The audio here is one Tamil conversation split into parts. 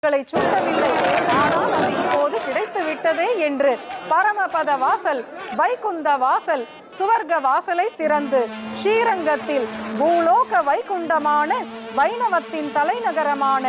களை சுட்டவில்லை, ஆனால் அது இப்போது கிடைத்து விட்டதே என்று பரமபத வாசல், வைகுந்த வாசல், சுவர்க்க வாசலை திறந்து ஸ்ரீரங்கத்தில் பூலோக வைகுண்டமான வைணவத்தின் தலைநகரமான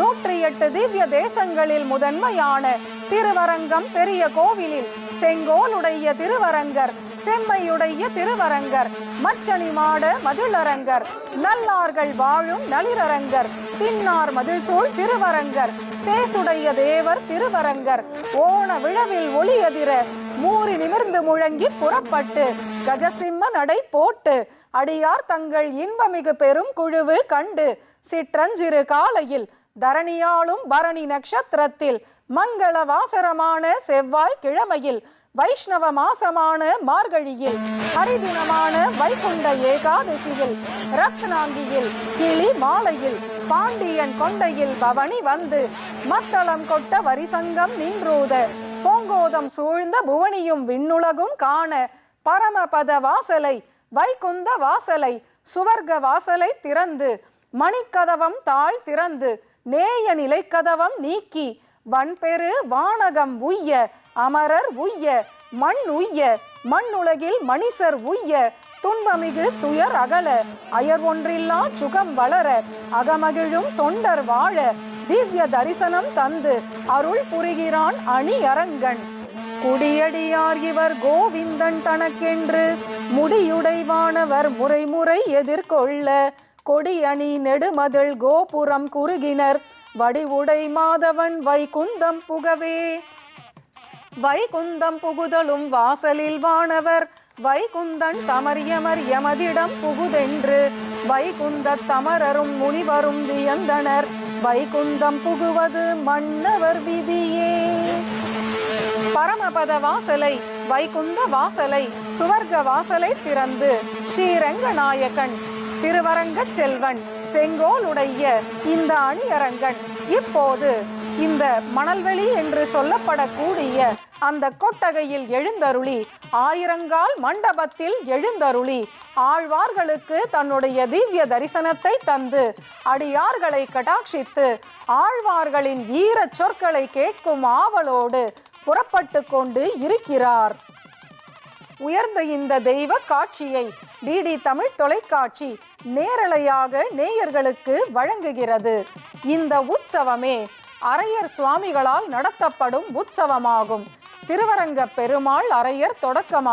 108 திவ்ய தேசங்களில் முதன்மையான திருவரங்கம் பெரிய கோவிலில் செங்கோலுடைய திருவரங்கர், செம்மையுடைய திருவரங்கர், மச்சணி மாட மதிளரங்கர், நல்லார்கள் வாழும் நளிரரங்கர், தின்னார் மதில் சூழ் திருவரங்கர், தேசுடைய தேவர் திருவரங்கர், ஓண விழவில் ஒளியதிர மூறி நிமிர்ந்து முழங்கி புறப்பட்டு கஜசிம்ம நடை போட்டு அடியார் தங்கள் இன்பமிகு பெரும் குழுவு கண்டு சிற்றஞ்சிறு காலையில் தரணியாளும் பரணி நட்சத்திரத்தில் மங்கள வாசரமான செவ்வாய் கிழமையில் வைஷ்ணவ மாசமான மார்கழியில் ஹரிதினமான வைகுண்ட ஏகாதசியில் ரத்னாங்கியில் கிளி மாலையில் பாண்டியன் கொண்டையில் பவனி வந்து மத்தளம் கொட்ட வரிசங்கம் நின்றூத பொங்கோதம் சூழ்ந்த புவனியும் விண்ணுலகும் காண பரமபத வாசலை, வைகுந்த வாசலை, சுவர்க்க வாசலை திறந்து மணிக்கதவம் தாழ் திறந்து நேய நிலைக்கதவம் நீக்கி வன்பெரு வானகம் உய்ய, அமரர் உய்ய, மண் உய்ய, மண்ணுலகில் மணிசர் உய்ய, துன்பமிகு துயர் அகல, அயர் ஒன்றில்லா சுகம் வளர, அகமகிழும் தொண்டர் வாழ, திவ்ய தரிசனம் தந்து அருள் புரிகிறான் அணியரங்கன். குடியடியார் இவர் கோவிந்தன் தனக்கென்று முடியுடைவானவர் முறைமுறை எதிர்கொள்ள கொடியணி நெடுமதில் கோபுரம் குறுகினர் வடிவுடை மாதவன் வைகுந்தம் புகவே. வைகுந்தம் புகுதலும் வாசலில் வானவர் வைகுந்தன் தமரியமர் யமதிடம் புகுதென்று வைகுந்த தமரரும் முனிவரும் வியந்தனர் வைகுந்தம் புகுவது மன்னவர் விதியே. பரமபத வாசலை, வைகுந்த வாசலை, சுவர்க்க வாசலை திறந்து ஸ்ரீரங்கநாயகன் திருவரங்க செல்வன் செங்கோலுடைய இந்த அணியரங்கன் இப்போது இந்த மணல்வெளி என்று சொல்லப்படக்கூடிய அந்த கொட்டகையில் எழுந்தருளி, ஆயிரங்கால் மண்டபத்தில் எழுந்தருளி ஆழ்வார்களுக்கு தன்னுடைய திவ்ய தரிசனத்தை தந்து அடியார்களை கடாட்சித்து ஆழ்வார்களின் ஈர சொற்களை கேட்கும் ஆவலோடு புறப்பட்டு கொண்டு இருக்கிறார். உயர்ந்த இந்த தெய்வ காட்சியை டிடி தமிழ் தொலைக்காட்சி நேரலையாக நேயர்களுக்கு வழங்குகிறது. இந்த உற்சவமே அரையர் சுவாமிகளால் நடத்தப்படும் உற்சவமாகும். திருவரங்க பெருமாள் அரையர் தொடக்கமாக